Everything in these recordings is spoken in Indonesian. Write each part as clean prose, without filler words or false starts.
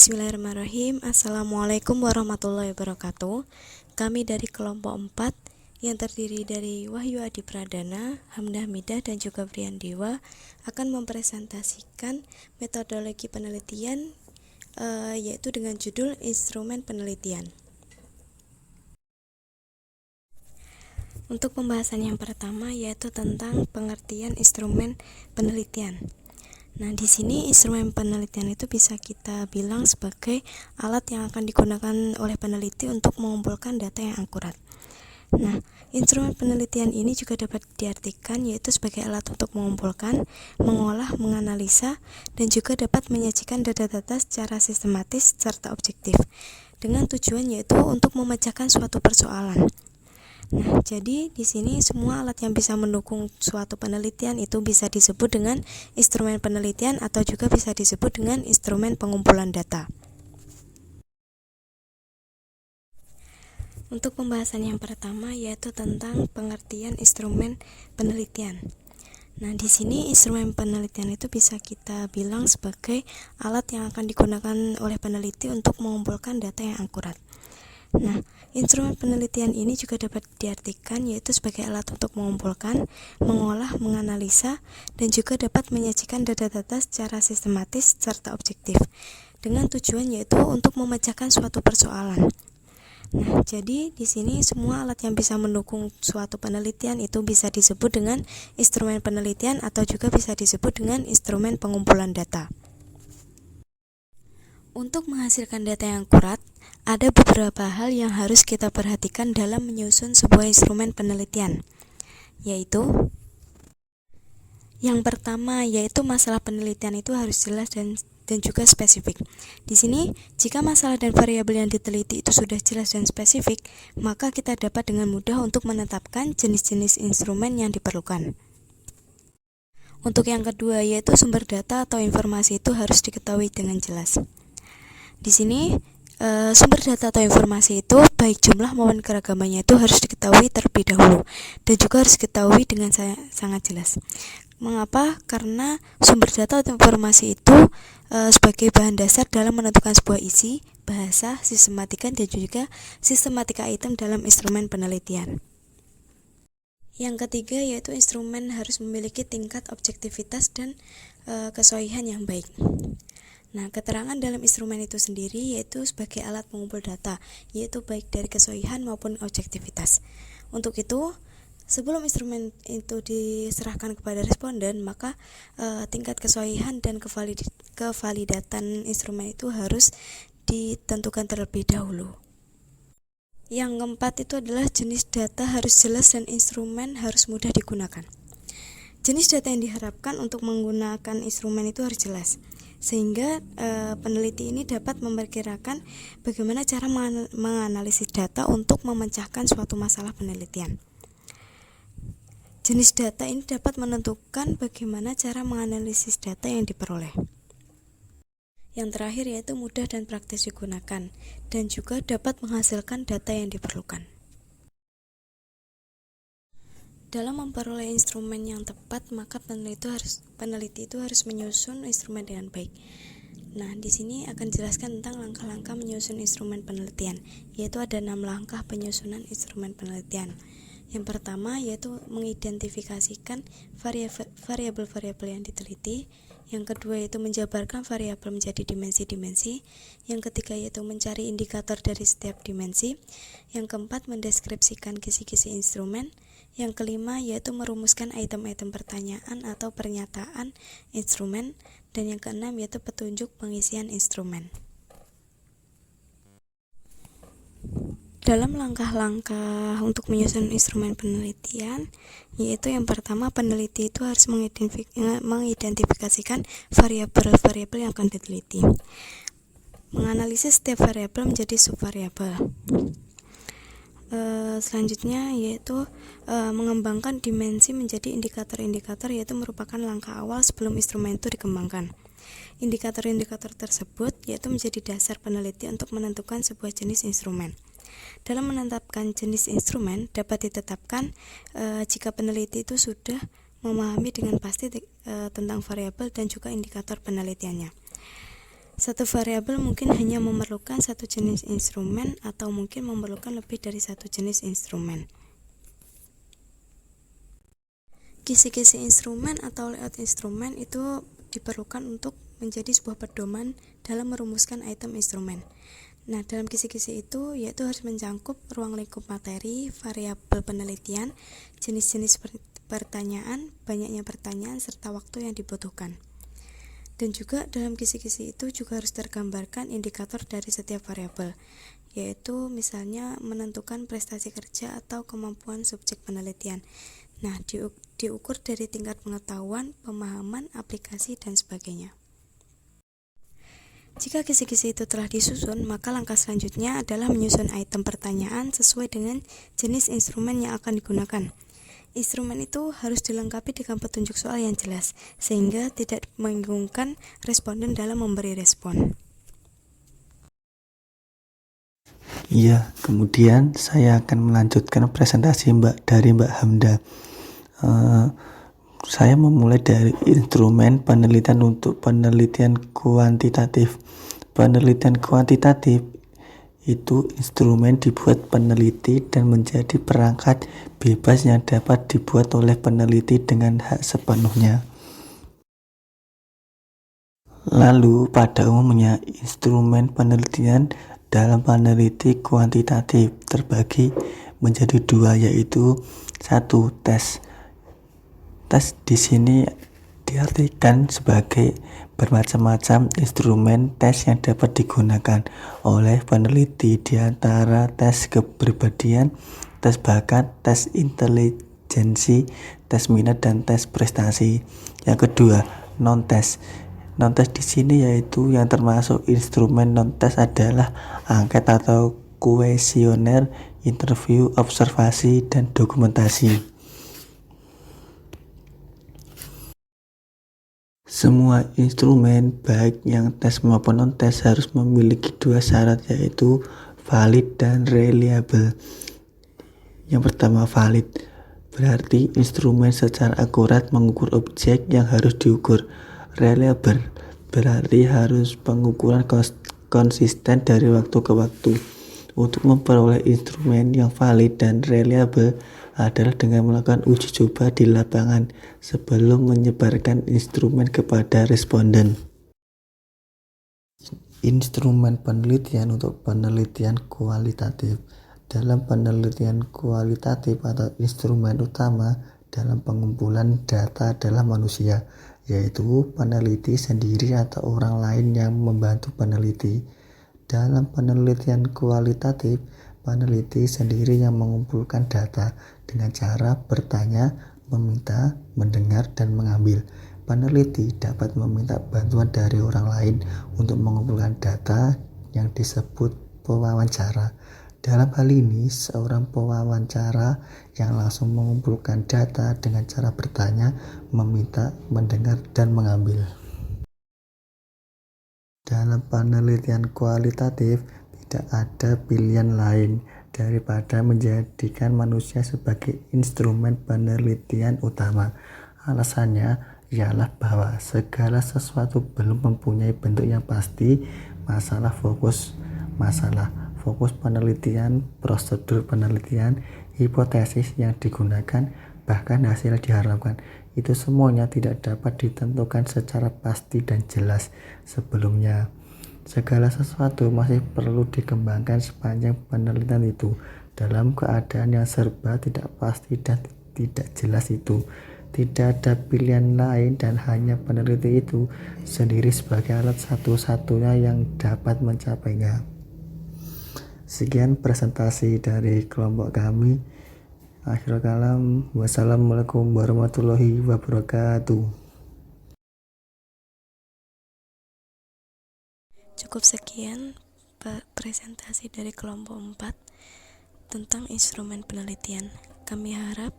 Bismillahirrahmanirrahim. Assalamualaikum warahmatullahi wabarakatuh. Kami dari kelompok 4 yang terdiri dari Wahyu Adi Pradana, Hamdah Midah, dan juga Brian Dewa akan mempresentasikan metodologi penelitian yaitu dengan judul instrumen penelitian. Untuk pembahasan yang pertama yaitu tentang pengertian instrumen penelitian. Nah, di sini instrumen penelitian itu bisa kita bilang sebagai alat yang akan digunakan oleh peneliti untuk mengumpulkan data yang akurat. Nah, instrumen penelitian ini juga dapat diartikan yaitu sebagai alat untuk mengumpulkan, mengolah, menganalisa, dan juga dapat menyajikan data-data secara sistematis serta objektif dengan tujuan yaitu untuk memecahkan suatu persoalan. Nah, jadi di sini semua alat yang bisa mendukung suatu penelitian itu bisa disebut dengan instrumen penelitian atau juga bisa disebut dengan instrumen pengumpulan data. Untuk pembahasan yang pertama yaitu tentang pengertian instrumen penelitian. Nah, di sini instrumen penelitian itu bisa kita bilang sebagai alat yang akan digunakan oleh peneliti untuk mengumpulkan data yang akurat. Nah, instrumen penelitian ini juga dapat diartikan yaitu sebagai alat untuk mengumpulkan, mengolah, menganalisa, dan juga dapat menyajikan data-data secara sistematis serta objektif dengan tujuan yaitu untuk memecahkan suatu persoalan. Nah, jadi di sini semua alat yang bisa mendukung suatu penelitian itu bisa disebut dengan instrumen penelitian atau juga bisa disebut dengan instrumen pengumpulan data. Untuk menghasilkan data yang akurat, ada beberapa hal yang harus kita perhatikan dalam menyusun sebuah instrumen penelitian, yaitu yang pertama yaitu masalah penelitian itu harus jelas dan juga spesifik. Di sini, jika masalah dan variabel yang diteliti itu sudah jelas dan spesifik, maka kita dapat dengan mudah untuk menetapkan jenis-jenis instrumen yang diperlukan. Untuk yang kedua yaitu sumber data atau informasi itu harus diketahui dengan jelas. Di sini sumber data atau informasi itu baik jumlah maupun keragamannya itu harus diketahui terlebih dahulu dan juga harus diketahui dengan sangat jelas. Mengapa? Karena sumber data atau informasi itu sebagai bahan dasar dalam menentukan sebuah isi, bahasa, sistematika, dan juga sistematika item dalam instrumen penelitian. Yang ketiga yaitu instrumen harus memiliki tingkat objektivitas dan kesohihan yang baik. Nah, keterangan dalam instrumen itu sendiri yaitu sebagai alat pengumpul data, yaitu baik dari kesohihan maupun objektivitas. Untuk itu, sebelum instrumen itu diserahkan kepada responden, maka tingkat kesohihan dan kevalidatan instrumen itu harus ditentukan terlebih dahulu. Yang keempat itu adalah jenis data harus jelas dan instrumen harus mudah digunakan. Jenis data yang diharapkan untuk menggunakan instrumen itu harus jelas, sehingga peneliti ini dapat memperkirakan bagaimana cara menganalisis data untuk memecahkan suatu masalah penelitian. Jenis data ini dapat menentukan bagaimana cara menganalisis data yang diperoleh. Yang terakhir yaitu mudah dan praktis digunakan, dan juga dapat menghasilkan data yang diperlukan. Dalam memperoleh instrumen yang tepat, maka peneliti itu harus menyusun instrumen dengan baik. Nah, di sini akan dijelaskan tentang langkah-langkah menyusun instrumen penelitian, yaitu ada 6 langkah penyusunan instrumen penelitian. Yang pertama yaitu mengidentifikasikan variabel-variabel yang diteliti. Yang kedua yaitu menjabarkan variabel menjadi dimensi-dimensi. Yang ketiga yaitu mencari indikator dari setiap dimensi. Yang keempat mendeskripsikan kisi-kisi instrumen. Yang kelima yaitu merumuskan item-item pertanyaan atau pernyataan instrumen. Dan yang keenam yaitu petunjuk pengisian instrumen. Dalam langkah-langkah untuk menyusun instrumen penelitian, yaitu yang pertama peneliti itu harus mengidentifikasikan variabel-variabel yang akan diteliti. Menganalisis setiap variabel menjadi subvariabel. Selanjutnya yaitu mengembangkan dimensi menjadi indikator-indikator, yaitu merupakan langkah awal sebelum instrumen itu dikembangkan. Indikator-indikator tersebut yaitu menjadi dasar peneliti untuk menentukan sebuah jenis instrumen. Dalam menetapkan jenis instrumen dapat ditetapkan jika peneliti itu sudah memahami dengan pasti tentang variabel dan juga indikator penelitiannya. Satu variabel mungkin hanya memerlukan satu jenis instrumen atau mungkin memerlukan lebih dari satu jenis instrumen. Kisi-kisi instrumen atau layout instrumen itu diperlukan untuk menjadi sebuah pedoman dalam merumuskan item instrumen. Nah, dalam kisi-kisi itu yaitu harus mencakup ruang lingkup materi, variabel penelitian, jenis-jenis pertanyaan, banyaknya pertanyaan, serta waktu yang dibutuhkan. Dan juga dalam kisi-kisi itu juga harus tergambarkan indikator dari setiap variabel, yaitu misalnya menentukan prestasi kerja atau kemampuan subjek penelitian. Nah, diukur dari tingkat pengetahuan, pemahaman, aplikasi, dan sebagainya. Jika kisi-kisi itu telah disusun, maka langkah selanjutnya adalah menyusun item pertanyaan sesuai dengan jenis instrumen yang akan digunakan. Instrumen itu harus dilengkapi dengan petunjuk soal yang jelas, sehingga tidak membingungkan responden dalam memberi respon. Iya, kemudian saya akan melanjutkan presentasi dari Mbak Hamda. Saya memulai dari instrumen penelitian untuk penelitian kuantitatif. Penelitian kuantitatif itu instrumen dibuat peneliti dan menjadi perangkat bebas yang dapat dibuat oleh peneliti dengan hak sepenuhnya. Lalu pada umumnya instrumen penelitian dalam peneliti kuantitatif terbagi menjadi dua, yaitu satu, tes. Tes di sini diartikan sebagai bermacam-macam instrumen tes yang dapat digunakan oleh peneliti, di antara tes kepribadian, tes bakat, tes intelijensi, tes minat, dan tes prestasi. Yang kedua, non-tes. Non-tes di sini yaitu yang termasuk instrumen non-tes adalah angket atau kuesioner, interview, observasi, dan dokumentasi. Semua instrumen baik yang tes maupun non-tes harus memiliki dua syarat, yaitu valid dan reliable. Yang pertama, valid, berarti instrumen secara akurat mengukur objek yang harus diukur. Reliable berarti harus pengukuran konsisten dari waktu ke waktu. Untuk memperoleh instrumen yang valid dan reliable adalah dengan melakukan uji coba di lapangan sebelum menyebarkan instrumen kepada responden. Instrumen penelitian untuk penelitian kualitatif. Dalam penelitian kualitatif atau instrumen utama dalam pengumpulan data adalah manusia, yaitu peneliti sendiri atau orang lain yang membantu peneliti. Dalam penelitian kualitatif, peneliti sendiri yang mengumpulkan data dengan cara bertanya, meminta, mendengar, dan mengambil. Peneliti dapat meminta bantuan dari orang lain untuk mengumpulkan data yang disebut pewawancara. Dalam hal ini, seorang pewawancara yang langsung mengumpulkan data dengan cara bertanya, meminta, mendengar, dan mengambil. Dalam penelitian kualitatif, tidak ada pilihan lain daripada menjadikan manusia sebagai instrumen penelitian utama. Alasannya ialah bahwa segala sesuatu belum mempunyai bentuk yang pasti. Fokus penelitian, prosedur penelitian, hipotesis yang digunakan, bahkan hasil yang diharapkan, itu semuanya tidak dapat ditentukan secara pasti dan jelas sebelumnya. Segala sesuatu masih perlu dikembangkan sepanjang penelitian itu dalam keadaan yang serba tidak pasti dan tidak jelas itu. Tidak ada pilihan lain dan hanya peneliti itu sendiri sebagai alat satu-satunya yang dapat mencapainya. Sekian presentasi dari kelompok kami. Akhirul kalam, wassalamualaikum warahmatullahi wabarakatuh. Cukup sekian presentasi dari kelompok 4 tentang instrumen penelitian. Kami harap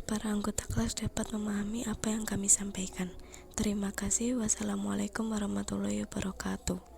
para anggota kelas dapat memahami apa yang kami sampaikan. Terima kasih. Wassalamualaikum warahmatullahi wabarakatuh.